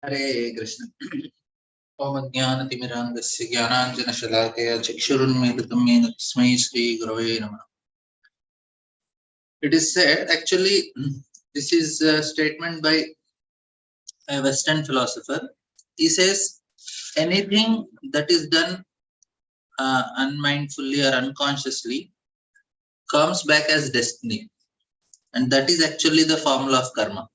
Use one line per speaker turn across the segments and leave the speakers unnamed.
Hare Krishna. Om Jnana-timirandasya Jnananjana-shalakaya Chakshurunmilitam Yena Tasmai Shri Gurave Namaha. It is said, actually, this is a statement by a Western philosopher. He says, anything that is done unmindfully or unconsciously comes back as destiny. And that is actually the formula of karma.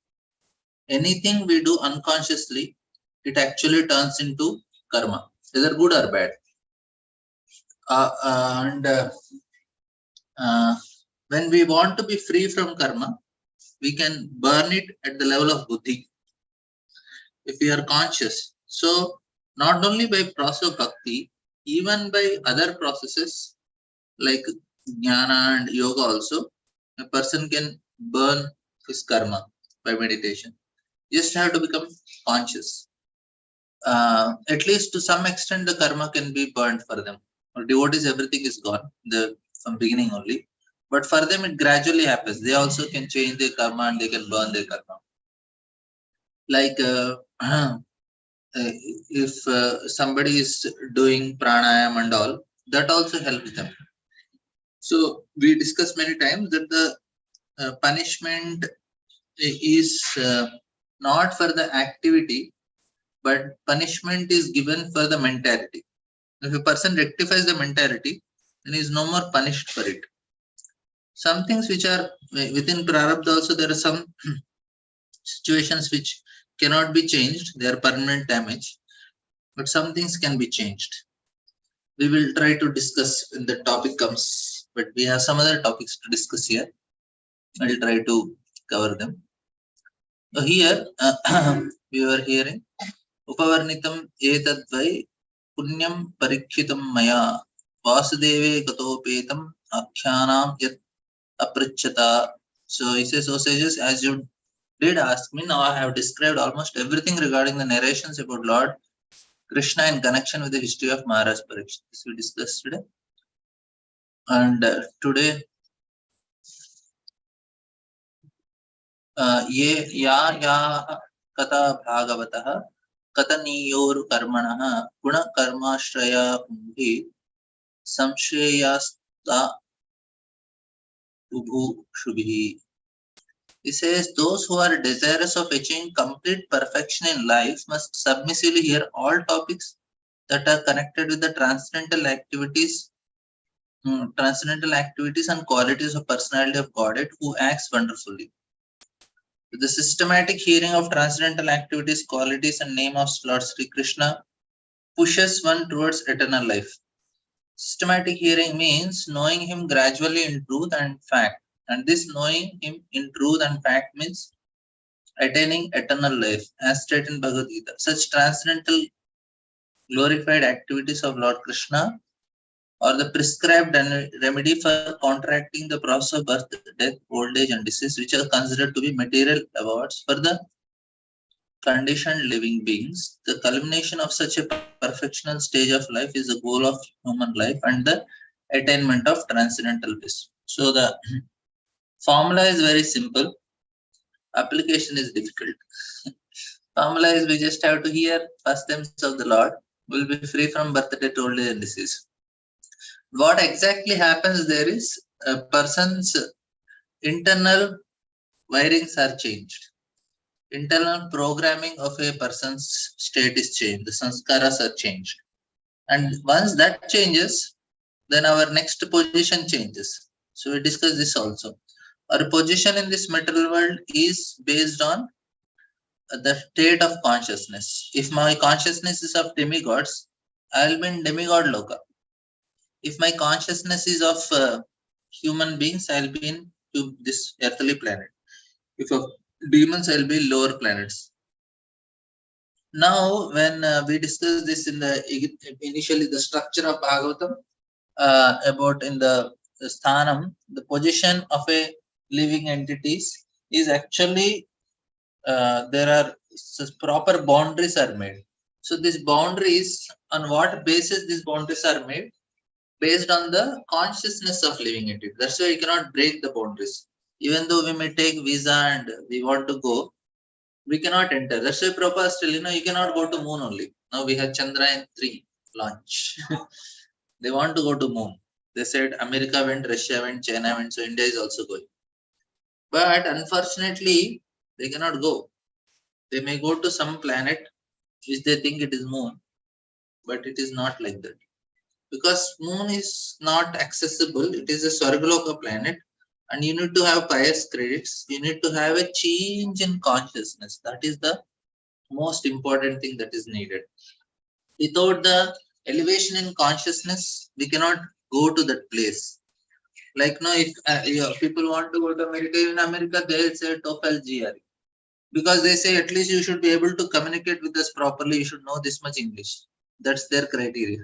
Anything we do unconsciously, it actually turns into karma, whether good or bad. When we want to be free from karma, we can burn it at the level of buddhi, if we are conscious. So, not only by process of bhakti, even by other processes like jnana and yoga also, a person can burn his karma by meditation. You just have to become conscious. At least to some extent, the karma can be burned for them. For devotees, everything is gone from beginning only. But for them, it gradually happens. They also can change their karma and they can burn their karma. Like if somebody is doing pranayam and all, that also helps them. So we discussed many times that the punishment is not for the activity, but punishment is given for the mentality. If a person rectifies the mentality, then he is no more punished for it. Some things which are within prarabdha also, there are some situations which cannot be changed. They are permanent damage, but some things can be changed. We will try to discuss when the topic comes, but we have some other topics to discuss here. I will try to cover them. So here we were hearing Upavarnitam etadvai punyam parikshitam maya vasudeve gatopetam akhyanam yat aprachata. So he says, O sages, as you did ask me, now I have described almost everything regarding the narrations about Lord Krishna in connection with the history of Maharaj Parikshit. This we discussed today. And today, ye ya kata bhagavatah kataniyor karmanah guna karmashraya pundi samshreyasta ubhu shubhi. He says, those who are desirous of achieving complete perfection in life must submissively hear all topics that are connected with the transcendental activities and qualities of personality of Godhead who acts wonderfully. The systematic hearing of transcendental activities, qualities, and name of Lord Sri Krishna pushes one towards eternal life. Systematic hearing means knowing him gradually in truth and fact. And this knowing him in truth and fact means attaining eternal life, as stated in Bhagavad Gita. Such transcendental glorified activities of Lord Krishna are the prescribed remedy for counteracting the process of birth, death, old age, and disease, which are considered to be material awards for the conditioned living beings. The culmination of such a perfectional stage of life is the goal of human life and the attainment of transcendental bliss. So the formula is very simple. Application is difficult. Formula is we just have to hear first names of the Lord. Will be free from birth, death, old age, and disease. What exactly happens there is a person's internal wirings are changed. Internal programming of a person's state is changed. The sanskaras are changed. And once that changes, then our next position changes. So we discuss this also. Our position in this material world is based on the state of consciousness. If my consciousness is of demigods, I will be in demigod loka. If my consciousness is of human beings, I'll be in this earthly planet. If of demons, I'll be lower planets. Now, when we discuss this in the initially the structure of Bhagavatam about in the sthanam, the position of a living entities is actually there are proper boundaries are made. So these boundaries, on what basis these boundaries are made? Based on the consciousness of living entity. That's why you cannot break the boundaries. Even though we may take visa and we want to go, we cannot enter. That's why Prabhupada still, you cannot go to moon only. Now we have Chandrayaan-3 launch. They want to go to moon. They said America went, Russia went, China went, so India is also going. But unfortunately, they cannot go. They may go to some planet which they think it is moon, but it is not like that. Because moon is not accessible. It is a Swargaloka planet, and you need to have pious credits. You need to have a change in consciousness. That is the most important thing that is needed. Without the elevation in consciousness, we cannot go to that place. Like now, if people want to go to America, in America they say TOEFL GRE, because they say at least you should be able to communicate with us properly. You should know this much English. That's their criteria.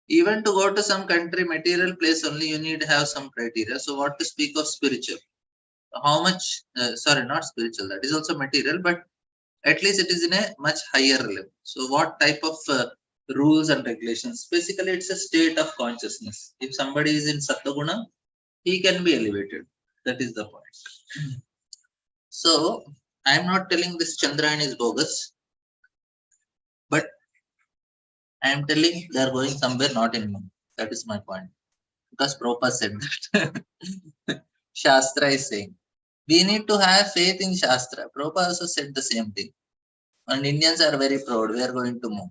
Even to go to some country, material place only, you need to have some criteria. So what to speak of spiritual? How much? Sorry, not spiritual. That is also material, but at least it is in a much higher level. So what type of rules and regulations? Basically, it's a state of consciousness. If somebody is in Sattva-guna, he can be elevated. That is the point. So I am not telling this Chandrayaan is bogus, but I am telling they are going somewhere not in moon. That is my point. Because Prabhupada said that. Shastra is saying. We need to have faith in Shastra. Prabhupada also said the same thing. And Indians are very proud. We are going to moon.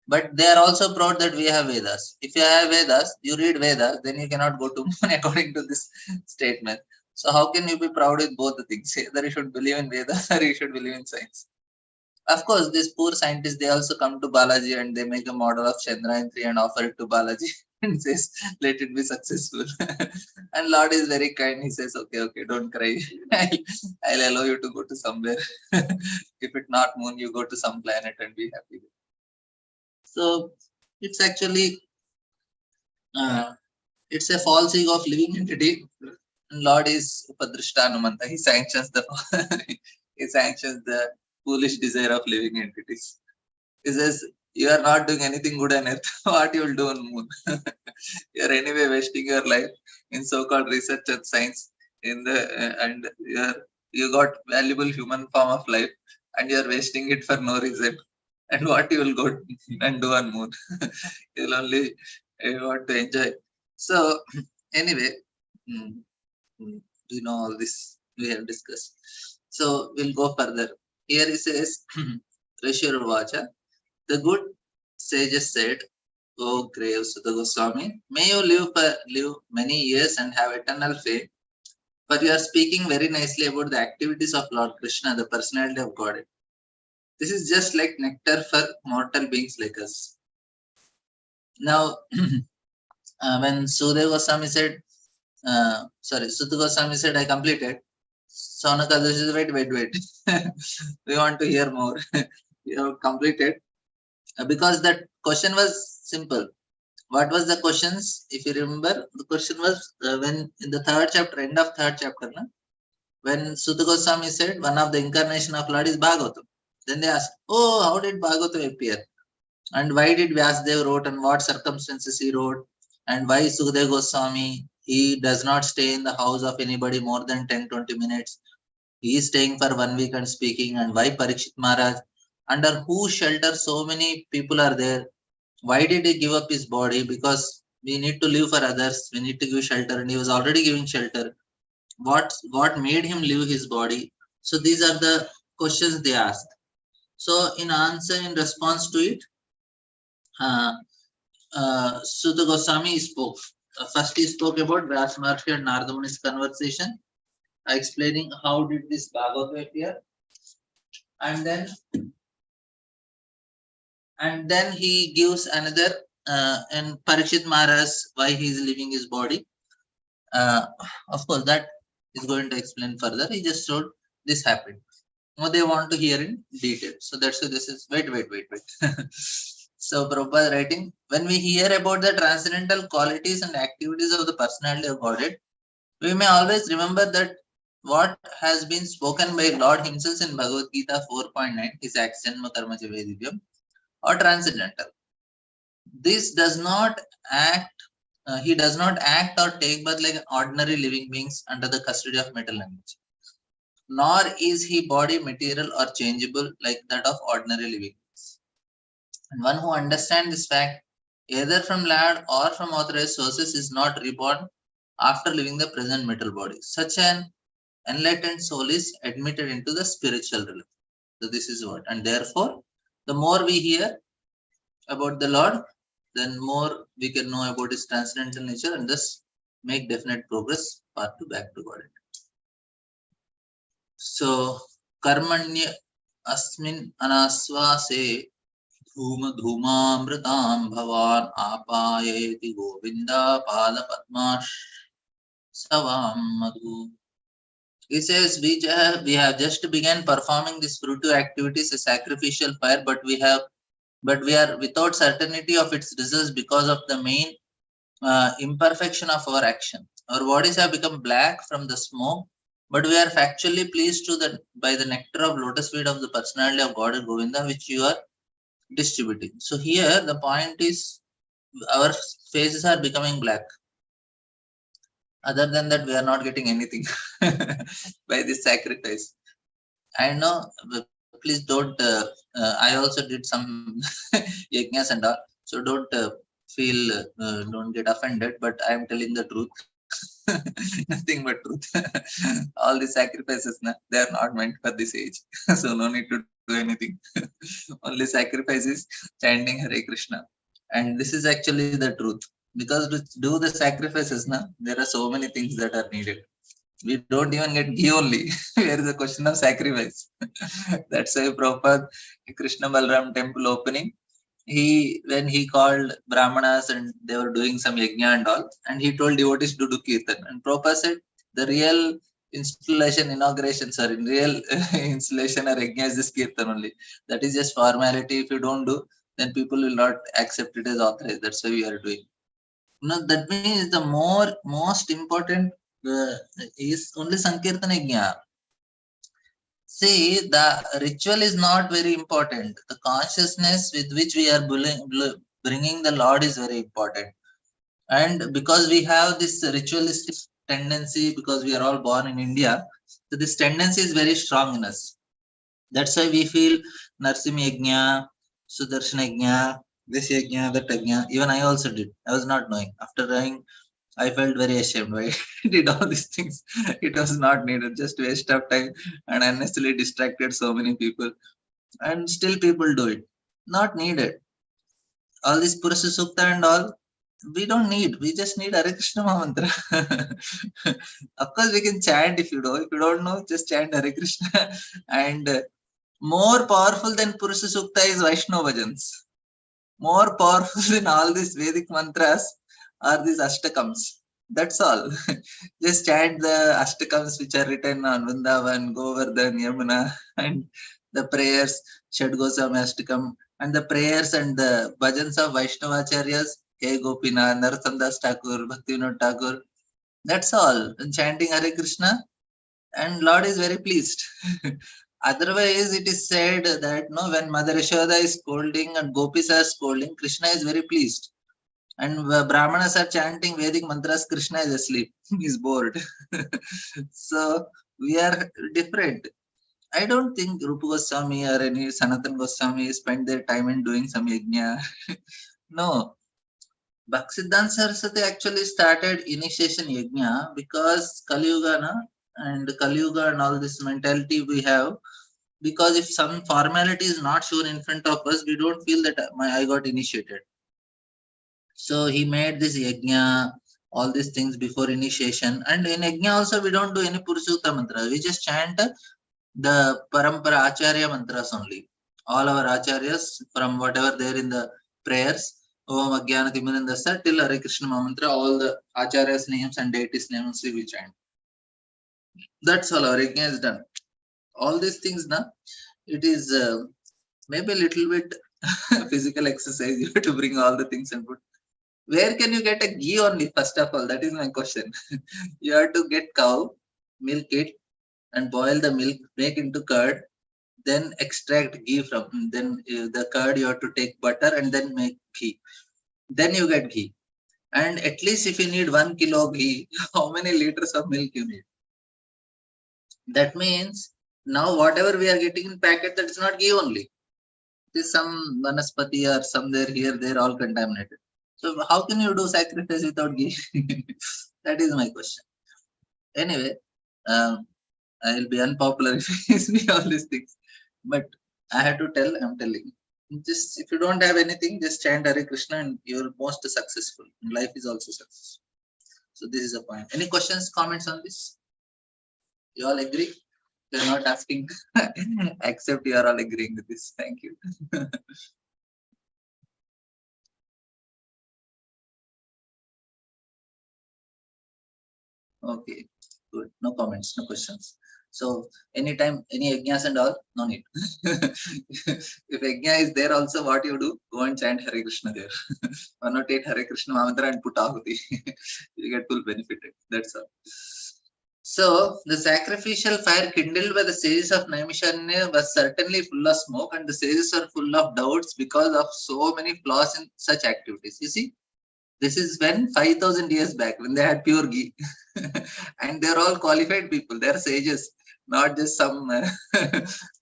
But they are also proud that we have Vedas. If you have Vedas, you read Vedas, then you cannot go to moon according to this statement. So how can you be proud with both the things? Either you should believe in Vedas or you should believe in science. Of course, these poor scientists, they also come to Balaji and they make a model of Chandrayaan-3 and offer it to Balaji and says, let it be successful. And Lord is very kind. He says, okay, don't cry. I'll allow you to go to somewhere. If it's not moon, you go to some planet and be happy. So it's actually, it's a false ego of living entity. Lord is Upadrishtanumanta. He sanctions the foolish desire of living entities. He says, you are not doing anything good on earth. What you will do on moon? You are anyway wasting your life in so-called research and science. And you got valuable human form of life, and you are wasting it for no reason. And what you will go and do on moon? You will only want to enjoy. So anyway, you know all this we have discussed. So we'll go further. Here he says, Rishir Vacha. The good sages said, O grave Sutta Goswami, may you live many years and have eternal fame, for you are speaking very nicely about the activities of Lord Krishna, the personality of God. This is just like nectar for mortal beings like us. Now, when Sudha Goswami said, Sutta Goswami said, I completed. Sonaka Doshi said, wait. We want to hear more. You have completed. Because that question was simple. What was the questions? If you remember, the question was when in the third chapter, end of third chapter, when Sutta Goswami said one of the incarnation of Lord is Bhagavatam. Then they asked, oh, how did Bhagavatam appear? And why did Vyasadeva wrote and what circumstances he wrote? And why Sukadeva Goswami, he does not stay in the house of anybody more than 10-20 minutes. He is staying for 1 week and speaking. And why Parikshit Maharaj? Under whose shelter so many people are there? Why did he give up his body? Because we need to live for others. We need to give shelter. And he was already giving shelter. What made him leave his body? So these are the questions they asked. So in response to it, Sutta Goswami spoke. First he spoke about Vyasa Maharshi and Narada Muni's conversation, explaining how did this Bhagavad appear, and then he gives another and Parikshit Maharaj why he is leaving his body. Of course, that is going to explain further. He just showed this happened. Now they want to hear in detail. So that's why this is wait. So Prabhupada writing, when we hear about the transcendental qualities and activities of the personality of Godhead, we may always remember that what has been spoken by Lord himself in Bhagavad Gita 4.9, his action karma Vedivya, or transcendental. This does not act, he does not act or take birth like ordinary living beings under the custody of mental language. nor is he body material or changeable like that of ordinary living. And one who understands this fact, either from land or from authorized sources, is not reborn after leaving the present metal body. Such an enlightened soul is admitted into the spiritual realm. So this is what, and therefore, the more we hear about the Lord, then more we can know about His transcendental nature, and thus make definite progress path to back to God. So, karmanya asmin anasvase धूम धूमामृतां भवान् आपायेति Govinda पादपद्माश्रवां madhu. He says we have just begun performing these fruitive activities, a sacrificial fire, but we are without certainty of its results because of the main imperfection of our action. Our bodies have become black from the smoke, but we are factually pleased by the nectar of lotus feet of the personality of God Govinda, which you are distributing. So here the point is our faces are becoming black. Other than that, we are not getting anything by this sacrifice. I know, please don't. I also did some yajnas and all, so don't don't get offended. But I am telling the truth, nothing but truth. All the sacrifices, they are not meant for this age, so no need to do anything. Only sacrifices, chanting Hare Krishna, and this is actually the truth. Because to do the sacrifices, there are so many things that are needed. We don't even get ghee only. Here is a question of sacrifice. That's why Prabhupada, Krishna Balram temple opening, when he called Brahmanas and they were doing some yajna and all, and he told devotees to do kirtan. And Prabhupada said the real real installation or yajna is this kirtan only. That is just formality. If you don't do, then people will not accept it as authorized. That's why we are doing. That means the most important is only Sankirtan Yajna. See, the ritual is not very important. The consciousness with which we are bringing the Lord is very important. And because we have this ritualistic tendency, because we are all born in India, so this tendency is very strong in us. That's why we feel Narsimha Yajna, Sudarshana Yajna, this Yajna, that Yajna. Even I also did. I was not knowing. After knowing, I felt very ashamed. Why I did all these things? It was not needed. Just waste of time and unnecessarily distracted so many people. And still people do it. Not needed. All this Purusha Sukta and all, we don't need. We just need Hare Krishna Mantra. Of course, we can chant if you know. If you don't know, just chant Hare Krishna. And more powerful than Purusha Sukta is Vaishnava bhajans. More powerful than all these Vedic mantras are these Ashtakams. That's all. Just chant the Ashtakams which are written on Vrindavan, Govardhan, Yamuna, and the prayers, Shad Goswami Ashtakam, and the prayers and the bhajans of Vaishnavacharyas, K. Gopinath, Narottam Thakur, Bhaktivinoda Thakur. That's all. And chanting Hare Krishna, and Lord is very pleased. Otherwise, it is said that when Mother Yashoda is scolding and Gopis are scolding, Krishna is very pleased. And Brahmanas are chanting Vedic mantras, Krishna is asleep. He's bored. So we are different. I don't think Rupa Goswami or any Sanatan Goswami spend their time in doing some yajna. No. Bhaktisiddhanta Saraswati actually started initiation yajna because Kali Yuga and all this mentality we have. Because if some formality is not shown in front of us, we don't feel that I got initiated. So he made this yajna, all these things before initiation. And in yajna also, we don't do any Purusukta mantra. We just chant the Parampara Acharya mantras only. All our Acharyas, from whatever there in the prayers, Om Ajnana Timirandasa till Hare Krishna mantra, all the Acharyas' names and deities' names we chant. That's all our yajna is done. All these things, it is maybe a little bit physical exercise. You have to bring all the things and put. Where can you get a ghee only? First of all, that is my question. You have to get cow, milk it, and boil the milk, make into curd, then extract ghee from. Then the curd you have to take butter and then make ghee. Then you get ghee. And at least if you need 1 kilo ghee, how many liters of milk you need? That means now whatever we are getting in packet, that is not ghee only. It is some vanaspati or somewhere here, they're all contaminated. So how can you do sacrifice without ghee? That is my question. Anyway, I will be unpopular if I say all these things. But I have to tell, I'm telling you. Just if you don't have anything, just chant Hare Krishna and you're most successful. Life is also successful. So this is a point. Any questions, comments on this? You all agree? You're not asking, except you are all agreeing with this. Thank you. Okay, good. No comments, no questions. So anytime, any yajnas and all, no need. If yajna is there also, what you do? Go and chant Hare Krishna there. Or not take Hare Krishna mantra and put ahuti. You get full benefited. That's all. So the sacrificial fire kindled by the sages of Naimisharanya was certainly full of smoke, and the sages are full of doubts because of so many flaws in such activities. You see, this is when 5,000 years back, when they had pure ghee, and they're all qualified people. They're sages, not just some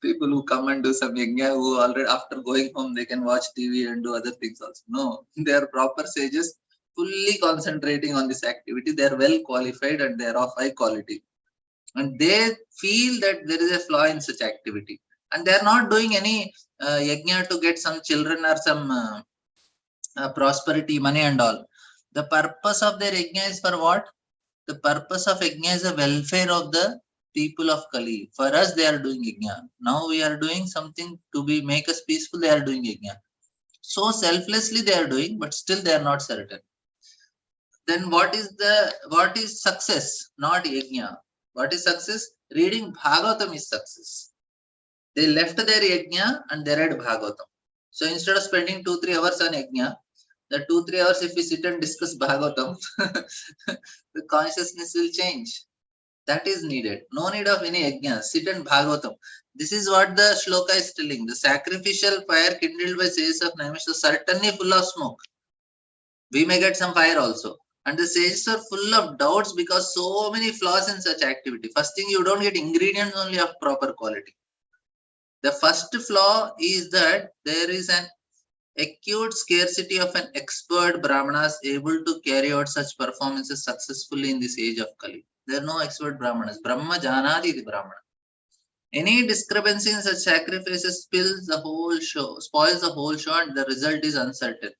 people who come and do some yajna who already after going home they can watch TV and do other things also. No, they are proper sages, fully concentrating on this activity. They are well qualified and they are of high quality, and they feel that there is a flaw in such activity, and they are not doing any yajna to get some children or some prosperity, money and all. The purpose of their yajna is for what? The purpose of yajna is the welfare of the people of Kali. For us, they are doing yajna. Now we are doing something to be make us peaceful. They are doing yajna. So selflessly they are doing, but still they are not certain. Then what is success? Not yajna. What is success? Reading Bhagavatam is success. They left their yajna and they read Bhagavatam. So instead of spending 2-3 hours on yajna, the 2-3 hours if we sit and discuss Bhagavatam, the consciousness will change. That is needed. No need of any yajna. Sit and Bhagavatam. This is what the shloka is telling. The sacrificial fire kindled by sages of Naimisha is certainly full of smoke. We may get some fire also. And the sages are full of doubts because so many flaws in such activity. First thing, you don't get ingredients only of proper quality. The first flaw is that there is an acute scarcity of an expert brahmanas able to carry out such performances successfully in this age of Kali. There are no expert brahmanas. Brahma janadi the brahmana. Any discrepancy in such sacrifices spoils the whole show, and the result is uncertain.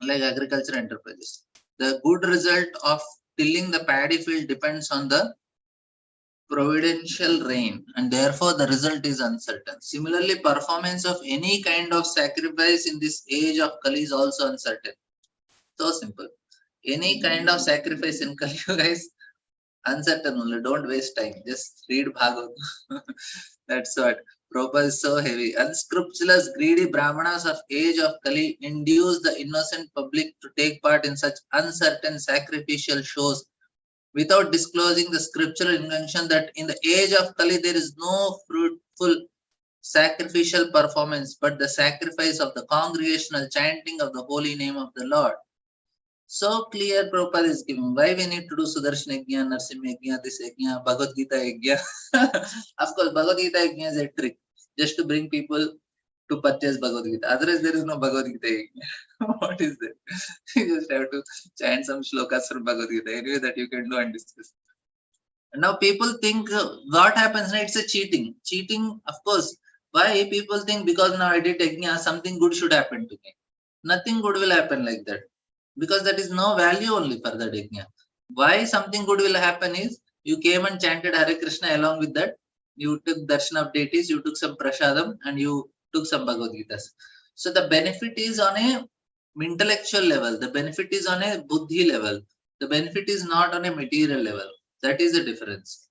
Like agriculture enterprises, the good result of tilling the paddy field depends on the providential rain, and therefore the result is uncertain. Similarly, performance of any kind of sacrifice in this age of Kali is also uncertain. So simple. Any kind of sacrifice in Kali, guys, uncertain only. Don't waste time. Just read Bhagavad. That's what. Prabhupada is so heavy. Unscrupulous, greedy brahmanas of age of Kali induce the innocent public to take part in such uncertain sacrificial shows without disclosing the scriptural injunction that in the age of Kali there is no fruitful sacrificial performance but the sacrifice of the congregational chanting of the holy name of the Lord. So clear Prabhupada is giving why we need to do Sudarshan Yajna, Narsimha Yajna, this Yajna, Bhagavad Gita Yajna. Of course, Bhagavad Gita Yajna is a trick just to bring people to purchase Bhagavad Gita. Otherwise, there is no Bhagavad Gita Yajna. What is that? You just have to chant some shlokas from Bhagavad Gita. Anyway, that you can do and discuss. And now people think what happens now? It's a cheating. Cheating, of course. Why people think because now I did Yajna, something good should happen to me. Nothing good will happen like that. Because that is no value only for the yajna. Why something good will happen is you came and chanted Hare Krishna along with that. You took darshan of deities, you took some prasadam, and you took some Bhagavad Gitas. So the benefit is on a intellectual level. The benefit is on a buddhi level. The benefit is not on a material level. That is the difference.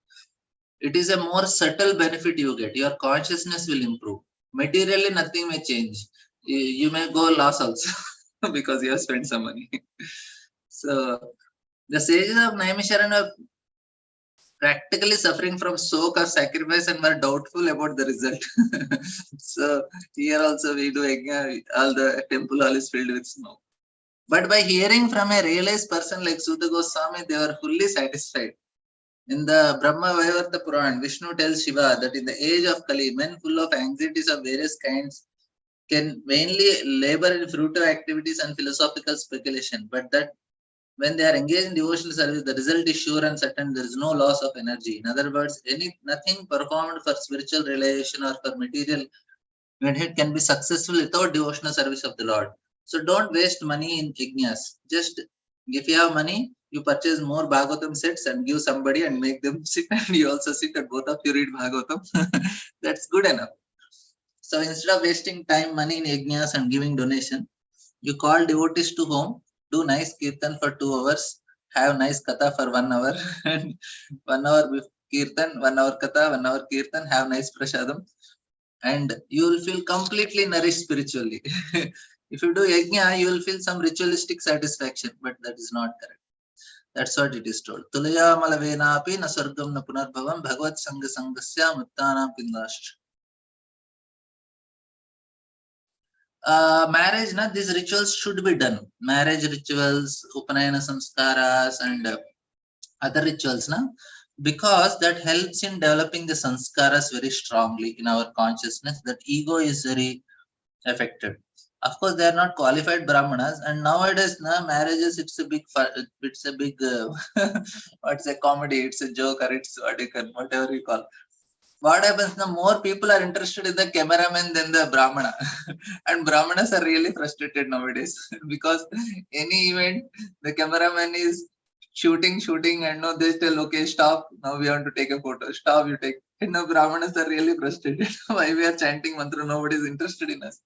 It is a more subtle benefit you get. Your consciousness will improve. Materially, nothing may change. You may go loss also. Because you have spent some money. So the sages of Naimisharan are practically suffering from soak of sacrifice and were doubtful about the result. So here also we do yajna, all the temple hall is filled with smoke. But by hearing from a realized person like Sutta Goswami, they were fully satisfied. In the Brahma Vaivarta Puran, Vishnu tells Shiva that in the age of Kali, men full of anxieties of various kinds can mainly labor in fruitive activities and philosophical speculation, but that when they are engaged in devotional service, the result is sure and certain. There is no loss of energy. In other words, nothing performed for spiritual realization or for material benefit can be successful without devotional service of the Lord. So don't waste money in yajnas. Just if you have money, you purchase more Bhagavatam sets and give somebody and make them sit, and you also sit and both of you read Bhagavatam. That's good enough. So instead of wasting time, money in yajnas and giving donation, you call devotees to home, do nice kirtan for 2 hours, have nice katha for 1 hour, and 1 hour with kirtan, 1 hour katha, 1 hour kirtan, have nice prasadam, and you will feel completely nourished spiritually. If you do yajna, you will feel some ritualistic satisfaction, but that is not correct. That's what it is told. Tulaya malavenapi na sargam na punarbhavam bhagavad sangha sangasya muttanam pindash. Marriage, na, these rituals should be done. Marriage rituals, upanayana samskaras, and other rituals, na, because that helps in developing the sanskaras very strongly in our consciousness. That ego is very affected. Of course, they are not qualified brahmanas, and nowadays, na, marriages, it's a big, what's a comedy, it's a joke, or it's what you can, whatever you call. What happens now? More people are interested in the cameraman than the Brahmana. And Brahmanas are really frustrated nowadays because any event, the cameraman is shooting, and no, they tell, okay, stop. Now we want to take a photo. Stop, you take. And now Brahmanas are really frustrated. Why we are chanting mantra? Nobody is interested in us.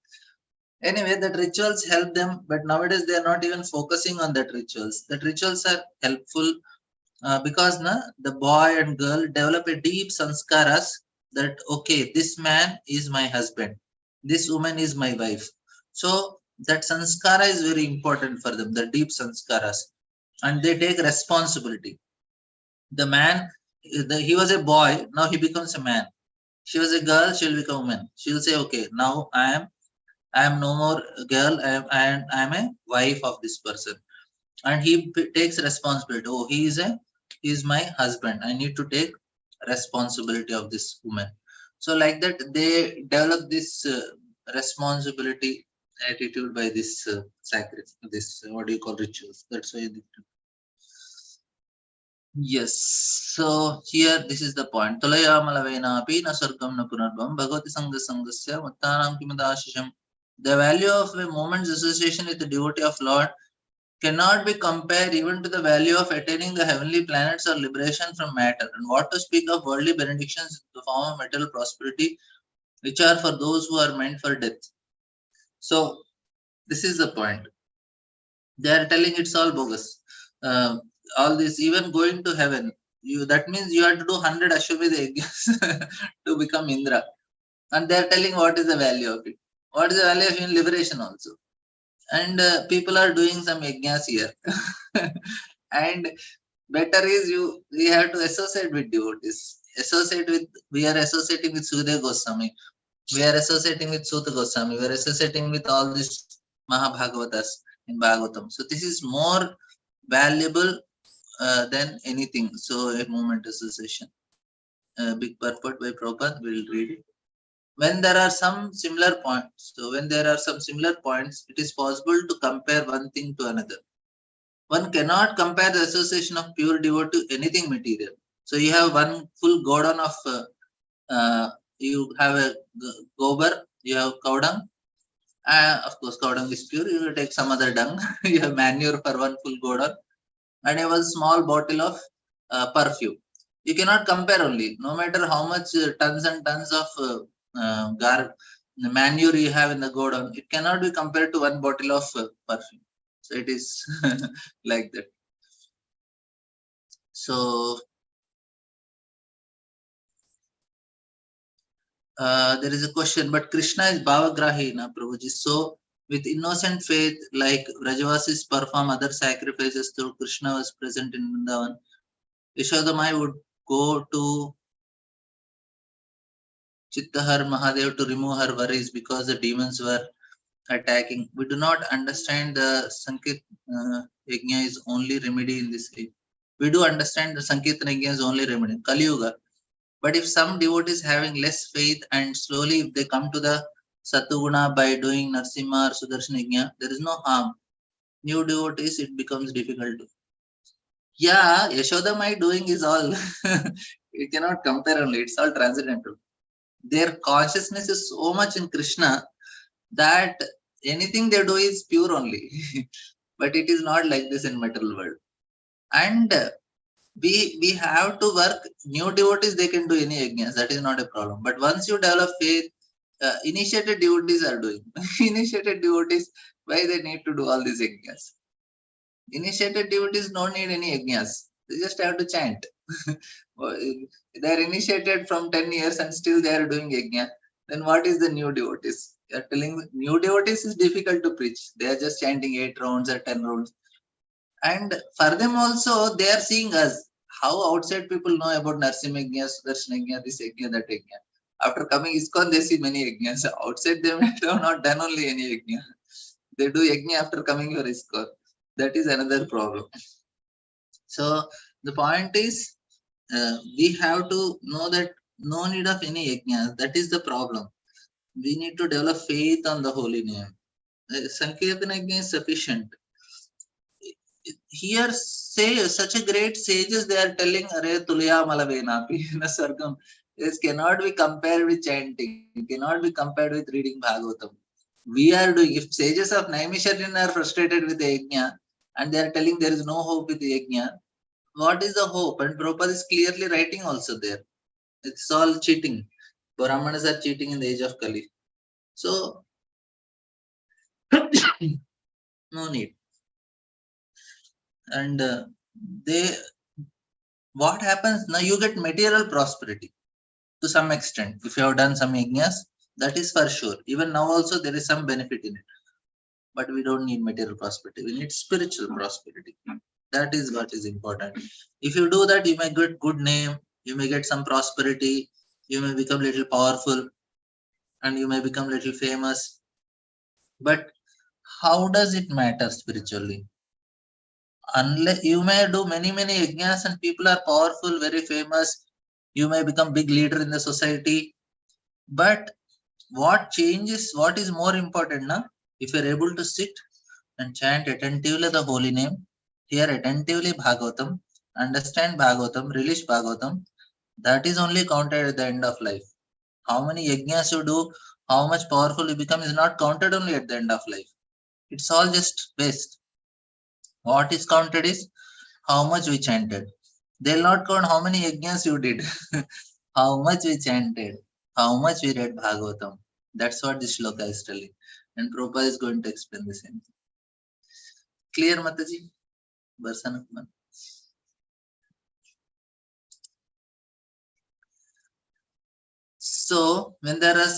Anyway, that rituals help them, but nowadays they are not even focusing on that rituals. That rituals are helpful because the boy and girl develop a deep sanskaras that okay, this man is my husband, this woman is my wife. So that sanskara is very important for them, the deep sanskaras, and they take responsibility. The man, he was a boy, now he becomes a man. She was a girl, she will become a woman. She will say, okay, now I am no more a girl, I am a wife of this person, and he takes responsibility. Oh, he is my husband, I need to take responsibility of this woman. So like that they develop this responsibility attitude by this sacrifice, this what do you call, rituals. That's why yes. So here this is the point. Tulaya malavena api na sargam na punarbhavam bhagavati sangha sangasya muttanam kimadashisham. The value of a moment's association with the devotee of Lord cannot be compared even to the value of attaining the heavenly planets or liberation from matter, and what to speak of worldly benedictions in the form of material prosperity, which are for those who are meant for death. So this is the point. They are telling it's all bogus. All this, even going to heaven, that means you have to do 100 Ashwamedha yajnas to become Indra. And they are telling what is the value of it. What is the value of in liberation also? And people are doing some yajnas here. And better is we have to associate with devotees. We are associating with Sukadeva Goswami. We are associating with Suta Goswami. We are associating with all these Mahabhagavatas in Bhagavatam. So this is more valuable than anything. So a moment association. Big purport by Prabhupada, we'll read it. When there are some similar points, it is possible to compare one thing to another. One cannot compare the association of pure devotee to anything material. So you have one full godon of, you have a gobar, you have cow dung. Of course, cow dung is pure. You take some other dung. You have manure for one full godon, and you have a small bottle of perfume. You cannot compare only. No matter how much tons and tons of manure you have in the godon, it cannot be compared to one bottle of perfume. So it is like that. So there is a question, but Krishna is Bhavagrahi, na Prabhuji. So with innocent faith, like Rajavasis perform other sacrifices through Krishna was present in Vrindavan, Yashodamai would go to Chittahar Mahadev to remove her worries because the demons were attacking. We do not understand the Sankit Yajna is only remedy in this way. We do understand the Sankirtana Yajna is only remedy, Kali Yuga. But if some devotees having less faith and slowly if they come to the Satuguna by doing Narsimha or Sudarshan Yajna, there is no harm. New devotees, it becomes difficult. Yeah, Yashodamai doing is all. We cannot compare only. It's all transcendental. Their consciousness is so much in Krishna that anything they do is pure only. But it is not like this in material world. And we have to work. New devotees, they can do any yajnas. That is not a problem. But once you develop faith, initiated devotees are doing. Initiated devotees, why they need to do all these yajnas? Initiated devotees don't need any yajnas. They just have to chant. They are initiated from 10 years and still they are doing yajna. Then what is the new devotees? You are telling new devotees is difficult to preach. They are just chanting 8 rounds or 10 rounds. And for them also, they are seeing us. How outside people know about Narsim Yajna, Sudarshan Yajna, this Yajna, that Yajna. After coming ISKCON, they see many yajnas. Outside, they might have not done only any yajna. They do yajna after coming for ISKCON. That is another problem. So the point is, we have to know that no need of any yajna. That is the problem. We need to develop faith on the holy name. Sankirtana yajna is sufficient. Here, say such a great sages, they are telling, Are Tulya Malavena, Sargam. This cannot be compared with chanting, cannot be compared with reading Bhagavatam. We are doing, if sages of Naimisharyan are frustrated with the yajna and they are telling there is no hope with the yajna, what is the hope? And Prabhupada is clearly writing also there. It's all cheating. Brahmanas are cheating in the age of Kali. So, no need. And what happens now? You get material prosperity to some extent. If you have done some yajnas, that is for sure. Even now also there is some benefit in it. But we don't need material prosperity. We need spiritual prosperity. That is what is important. If you do that, you may get good name, you may get some prosperity, you may become little powerful, and you may become little famous. But how does it matter spiritually? Unless you may do many yajnas and people are powerful, very famous, you may become big leader in the society. But what changes, what is more important now? If you're able to sit and chant attentively the holy name, hear attentively Bhagavatam, understand Bhagavatam, relish Bhagavatam, that is only counted at the end of life. How many yajnas you do, how much powerful you become is not counted only at the end of life. It's all just waste. What is counted is how much we chanted. They'll not count how many yajnas you did, how much we chanted, how much we read Bhagavatam. That's what this shloka is telling. And Prabhupada is going to explain the same thing. Clear, Mataji? Barsanatman. So, when there are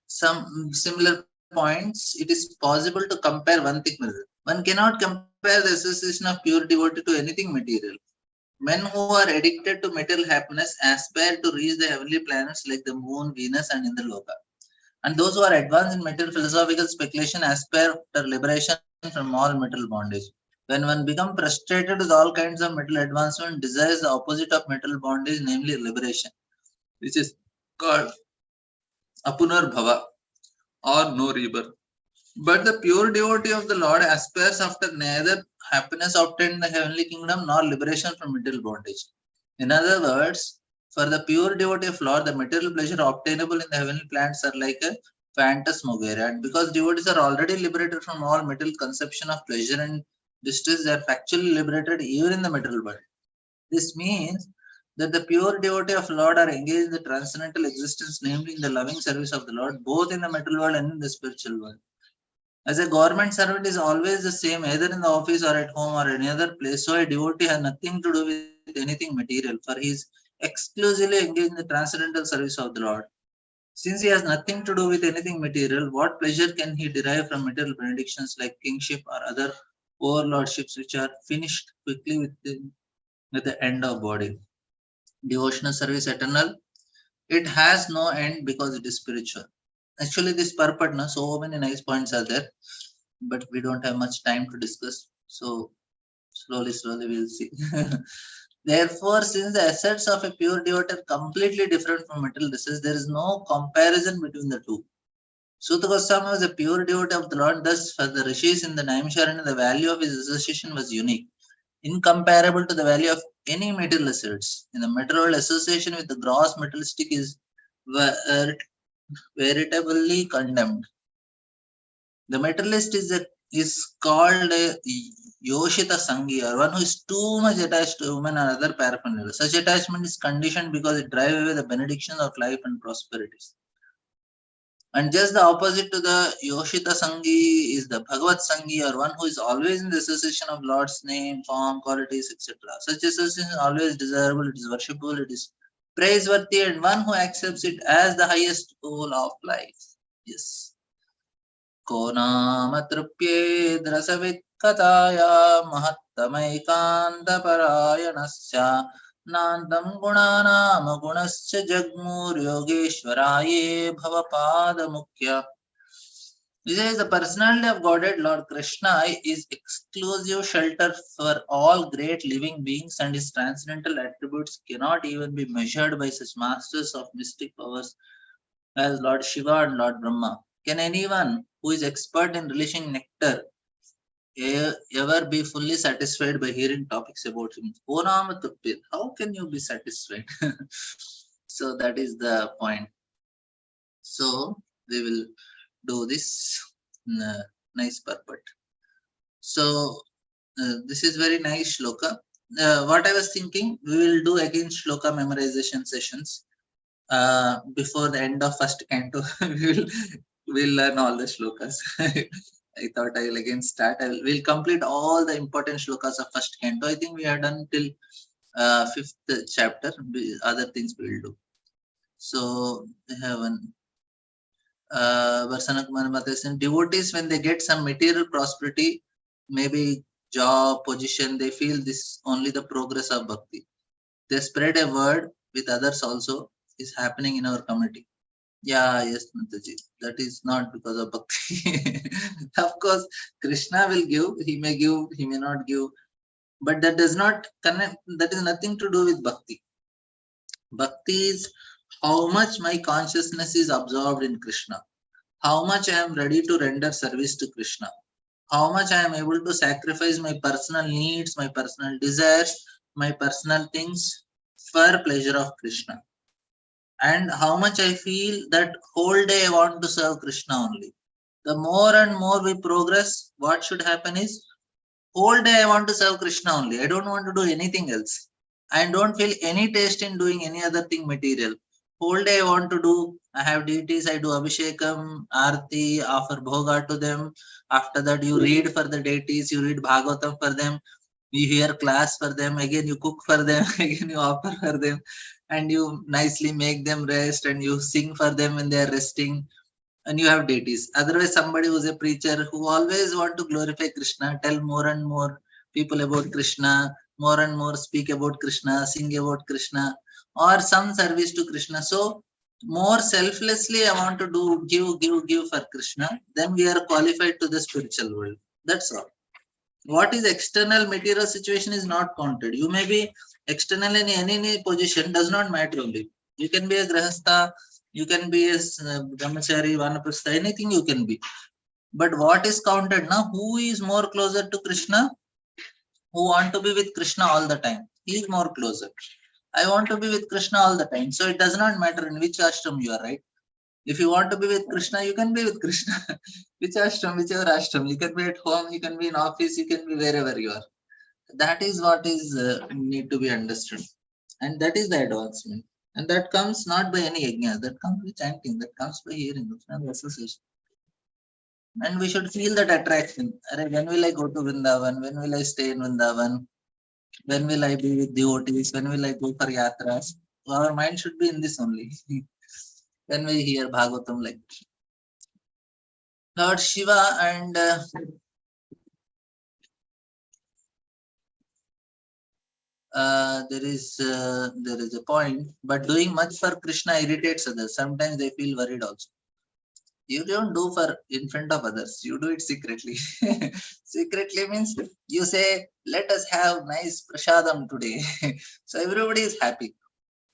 some similar points, it is possible to compare one thing with it. One cannot compare the association of pure devotee to anything material. Men who are addicted to material happiness aspire to reach the heavenly planets like the moon, Venus, and Indraloka. And those who are advanced in material philosophical speculation aspire after liberation from all material bondage. When one becomes frustrated with all kinds of material advancement, desires the opposite of material bondage, namely liberation, which is called apunar bhava or no rebirth. But the pure devotee of the Lord aspires after neither happiness obtained in the heavenly kingdom nor liberation from material bondage. In other words, for the pure devotee of Lord, the material pleasure obtainable in the heavenly planets are like a phantasmagoria. And because devotees are already liberated from all material conception of pleasure and distress, they are factually liberated even in the material world. This means that the pure devotee of Lord are engaged in the transcendental existence, namely in the loving service of the Lord, both in the material world and in the spiritual world. As a government servant is always the same, either in the office or at home or any other place, so a devotee has nothing to do with anything material, for he is exclusively engaged in the transcendental service of the Lord. Since he has nothing to do with anything material, what pleasure can he derive from material benedictions like kingship or other overlordships which are finished quickly with the end of body? Devotional service eternal, it has no end because it is spiritual. Actually, this purport, so many nice points are there, but we don't have much time to discuss. So slowly, we'll see. Therefore, since the assets of a pure devotee are completely different from material resources, there is no comparison between the two. Suta Goswami was a pure devotee of the Lord, thus for the rishis in the Naimisharanya, the value of his association was unique, incomparable to the value of any material assets. In the material association with the gross materialistic is veritably condemned. The materialist is called a Yoshita Sangi, or one who is too much attached to women and other paraphernalia. Such attachment is conditioned because it drives away the benedictions of life and prosperities. And just the opposite to the Yoshita Sangi is the Bhagavad Sangi, or one who is always in the association of Lord's name, form, qualities, etc. Such association is always desirable, it is worshipable, it is praiseworthy, and one who accepts it as the highest goal of life. Yes. को नाम तृप्येद्रसवित्कथाया महत्तमैकान्तपरायणस्य नान्तं गुणानां गुणस्य जग्मुर्योगेश्वराये भवपादमुख्य. He says the personality of Godhead Lord Krishna is exclusive shelter for all great living beings, and his transcendental attributes cannot even be measured by such masters of mystic powers as Lord Shiva and Lord Brahma. Can anyone who is expert in relishing nectar ever be fully satisfied by hearing topics about him? How can you be satisfied? So that is the point. So we will do this nice purport. So this is very nice shloka. What I was thinking, we will do again shloka memorization sessions. Before the end of first canto, we'll learn all the shlokas. I thought I will again start. We'll complete all the important shlokas of first canto. I think we are done till fifth chapter. Other things we will do. So we have one. Varsana Kumar Mata says, devotees, when they get some material prosperity, maybe job, position, they feel this only the progress of bhakti. They spread a word with others also is happening in our community. Yeah, yes, Mataji. That is not because of bhakti. Of course, Krishna will give, he may give, he may not give, but that does not connect, that is nothing to do with bhakti. Bhakti is how much my consciousness is absorbed in Krishna, how much I am ready to render service to Krishna, how much I am able to sacrifice my personal needs, my personal desires, my personal things for pleasure of Krishna. And how much I feel that whole day I want to serve Krishna only. The more and more we progress, what should happen is whole day I want to serve Krishna only. I don't want to do anything else. I don't feel any taste in doing any other thing material. Whole day I want to do, I have deities, I do Abhishekam, Arti, offer Bhoga to them. After that, you read for the deities, you read Bhagavatam for them, you hear class for them, again you cook for them, again you offer for them, and you nicely make them rest, and you sing for them when they are resting, and you have deities. Otherwise, somebody who's a preacher who always want to glorify Krishna, tell more and more people about Krishna, more and more speak about Krishna, sing about Krishna, or some service to Krishna. So more selflessly I want to do give for Krishna, then we are qualified to the spiritual world. That's all. What is external material situation is not counted. You may be external in any position, does not matter only. You can be a grahastha, you can be a brahmachari, vanaprastha, anything you can be. But what is counted now? Who is more closer to Krishna? Who want to be with Krishna all the time? He is more closer. I want to be with Krishna all the time. So it does not matter in which ashram you are, right? If you want to be with Krishna, you can be with Krishna. Which ashram, whichever ashram. You can be at home, you can be in office, you can be wherever you are. That is what is need to be understood. And that is the advancement. And that comes not by any yajna, that comes by chanting, that comes by hearing, the association. And we should feel that attraction. When will I go to Vrindavan? When will I stay in Vrindavan? When will I be with devotees? When will I go for yatras? Our mind should be in this only. When we hear Bhagavatam like Lord Shiva and there is a point, but doing much for Krishna irritates others. Sometimes they feel worried also. You don't do for in front of others. You do it secretly. Secretly means you say, "Let us have nice prasadam today." So everybody is happy.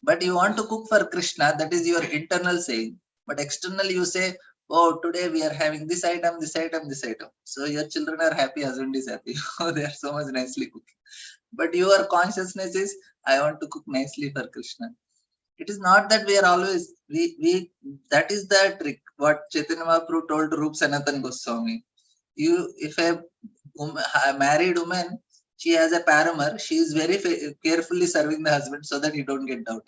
But you want to cook for Krishna. That is your internal saying. But externally you say, "Oh, today we are having this item, this item, this item." So your children are happy, husband is happy. Oh, they are so much nicely cooking. But your consciousness is, "I want to cook nicely for Krishna." It is not that we are always we that is the trick what Chaitanya Mahaprabhu told Rup Sanatan Goswami. You if a married woman, she has a paramour, she is very carefully serving the husband so that he don't get doubt.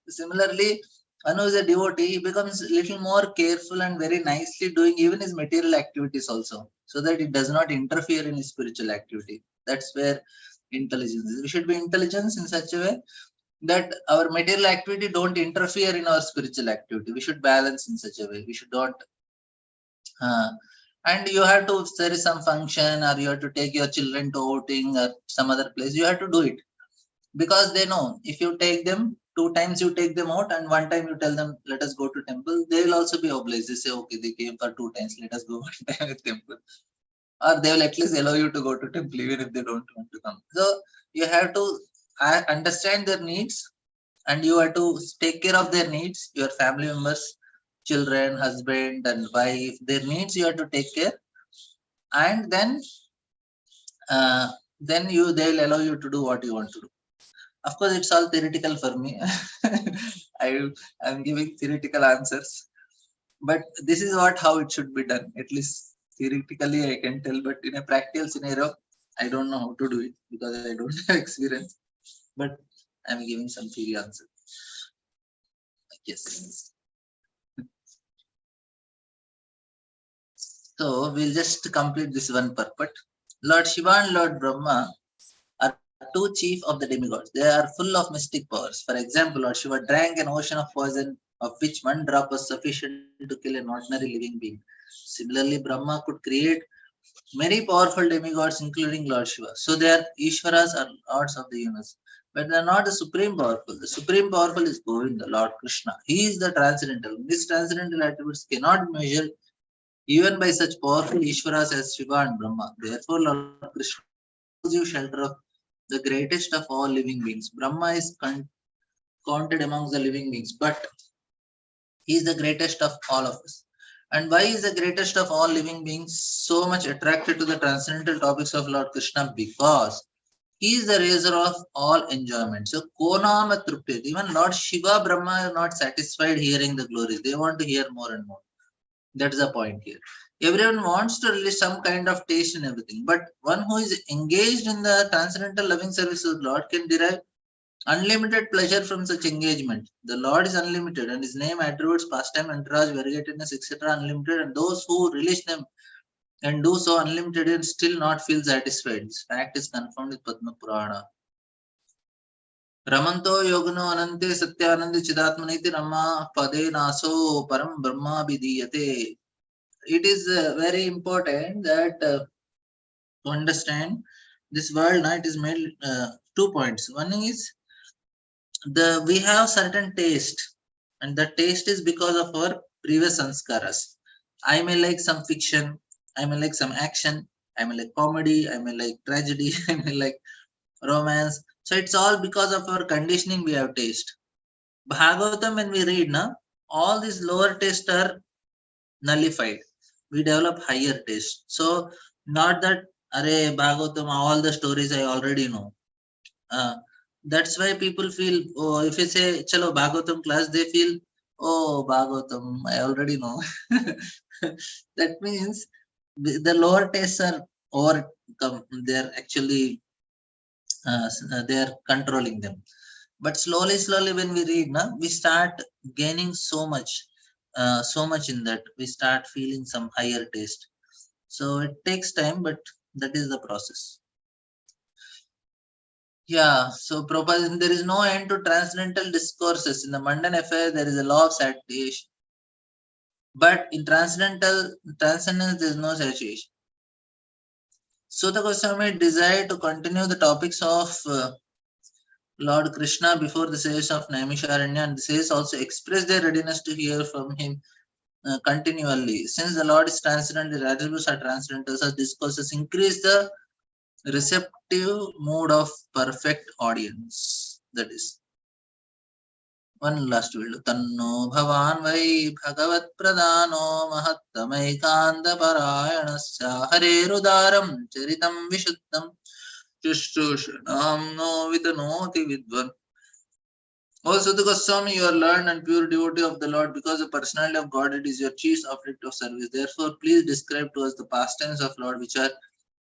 Similarly, one who is a devotee, he becomes little more careful and very nicely doing even his material activities also, so that it does not interfere in his spiritual activity. That's where intelligence is. We should be intelligent in such a way that our material activity don't interfere in our spiritual activity. We should balance in such a way. We should not. Uh, and you have to, if there is some function or you have to take your children to outing or some other place, you have to do it because they know if you take them 2 times, you take them out, and 1 time you tell them, "Let us go to temple," they will also be obliged. They say, "Okay, they came for 2 times, let us go 1 time at temple," or they will at least allow you to go to temple even if they don't want to come. So you have to understand their needs, and you have to take care of their needs, your family members, children, husband and wife, their needs you have to take care, and uh, then they'll allow you to do what you want to do. Of course, it's all theoretical for me. I'm giving theoretical answers, but this is what how it should be done. At least theoretically I can tell, but in a practical scenario I don't know how to do it because I don't have experience, but I'm giving some theory answer. Yes. So we'll just complete this one purport. Lord Shiva and Lord Brahma are two chief of the demigods. They are full of mystic powers. For example, Lord Shiva drank an ocean of poison, of which one drop was sufficient to kill an ordinary living being. Similarly, Brahma could create many powerful demigods, including Lord Shiva. So they are Ishvaras or lords of the universe. But they are not the supreme powerful. The supreme powerful is Govinda, Lord Krishna. He is the transcendental. These transcendental attributes cannot be measured even by such powerful Ishvaras as Shiva and Brahma. Therefore, Lord Krishna is the exclusive shelter of the greatest of all living beings. Brahma is counted amongst the living beings, but he is the greatest of all of us. And why is the greatest of all living beings so much attracted to the transcendental topics of Lord Krishna? Because he is the raiser of all enjoyment. So, Konama Trupyat. Even Lord Shiva, Brahma are not satisfied hearing the glories. They want to hear more and more. That's the point here. Everyone wants to release some kind of taste in everything, but one who is engaged in the transcendental loving service of Lord can derive unlimited pleasure from such engagement. The Lord is unlimited, and His name, attributes, pastime, entourage, variegatedness, etc., unlimited, and those who release them and do so unlimited and still not feel satisfied. This fact is confirmed with Padma Purana. Ramanto yogano anante satyanandi chidatmaniti rama pade naso param brahma vidiyate. It is very important that to understand this world now, it is made 2 points. One is we have certain taste, and the taste is because of our previous sanskaras. I may like some fiction, I may like some action, I may like comedy, I may like tragedy, I may like romance. So it's all because of our conditioning we have taste. Bhagavatam, when we read now, all these lower tastes are nullified. We develop higher taste. So not that Are Bhagavatam, all the stories I already know. Uh, that's why people feel, oh, if you say chalo Bhagavatam class, they feel, oh, Bhagavatam I already know. That means the lower tastes are overcome. They're actually they're controlling them. But slowly when we read now, we start gaining so much in that we start feeling some higher taste. So it takes time, but that is the process. Yeah, so Prabhupada, there is no end to transcendental discourses. In the mundane affair, there is a law of saturation. But in transcendence, there is no saturation. Suta Goswami desired to continue the topics of Lord Krishna before the sages of Naimisharanya, and the sages also expressed their readiness to hear from him continually. Since the Lord is transcendental, the attributes are transcendental, such discourses increase the receptive mood of perfect audience. That is one last will. Tanno bhavan vai bhagavat pradano mahattamaikananda parayanasya harerudaram charitam vishuddham Shushushanam no vitanoti vidvan. Also, the Goswami, you are learned and pure devotee of the Lord, because the personality of God it is your chief object of service. Therefore, please describe to us the pastimes of Lord which are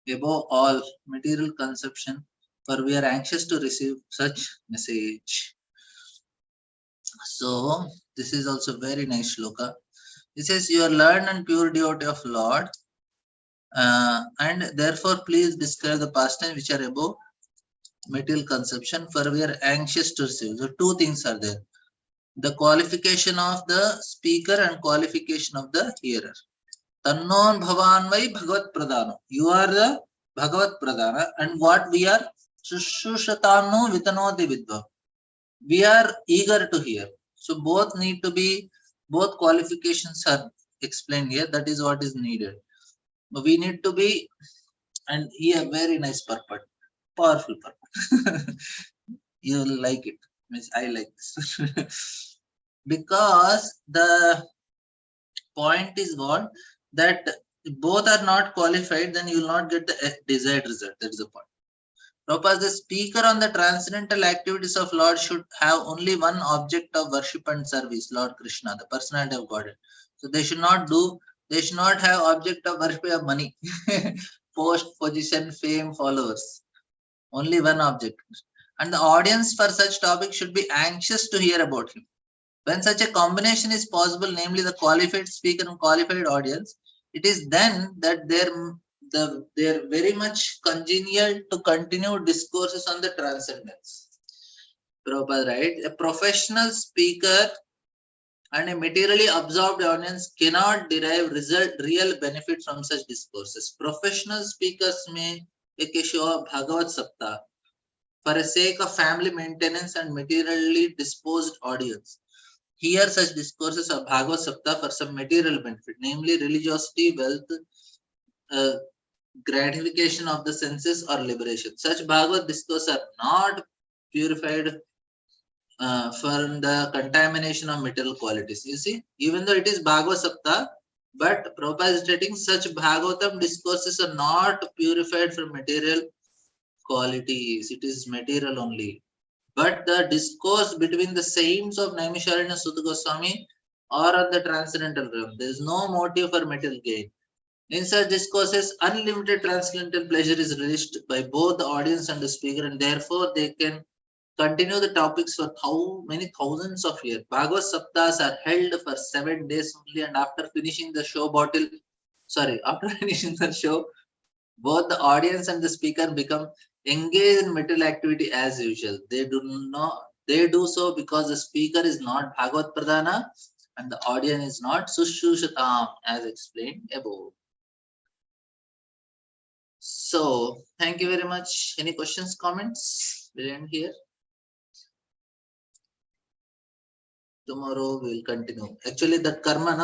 above all material conception, for we are anxious to receive such message. So, this is also very nice shloka. It says, you are learned and pure devotee of Lord, and therefore, please describe the pastimes which are above material conception, for we are anxious to receive. So two things are there: the qualification of the speaker and qualification of the hearer. Tannon bhavan vai bhagavat pradano. You are the bhagavat pradana, and what we are sushushatano vitanoti vidva. We are eager to hear. So both need to be, both qualifications are explained here. That is what is needed. We need to be, and here very nice purport, powerful purport. You will like it. Means I like this. Because the point is what, that both are not qualified, then you will not get the desired result. That is the point. Prabhupada, the speaker on the transcendental activities of Lord should have only one object of worship and service, Lord Krishna, the personality of God. So they should not have object of worship of money, post, position, fame, followers. Only one object. And the audience for such topic should be anxious to hear about him. When such a combination is possible, namely the qualified speaker and qualified audience, it is then that they're very much congenial to continue discourses on the transcendence. Prabhupada, right? A professional speaker and a materially absorbed audience cannot derive real benefit from such discourses. Professional speakers may take a show of Bhagavad Sapta for the sake of family maintenance and materially disposed audience. Hear such discourses of Bhagavad Sapta for some material benefit, namely religiosity, wealth, gratification of the senses, or liberation. Such Bhagavad discourses are not purified from the contamination of material qualities. You see, even though it is Bhagavad Sapta, but Prabhupada is stating such Bhagavatam discourses are not purified from material qualities. It is material only. But the discourse between the saints of Naimisharanya and Sutta Goswami are on the transcendental realm. There is no motive for material gain. In such discourses, unlimited transcendental pleasure is relished by both the audience and the speaker, and therefore they can continue the topics for many thousands of years. Bhagavad Saptas are held for 7 days only, and after finishing the show, both the audience and the speaker become engaged in material activity as usual. They do so because the speaker is not Bhagavad Pradana and the audience is not Sushushatam, as explained above. So, thank you very much. Any questions, comments? We'll end here. Tomorrow we'll continue. Actually, that karma,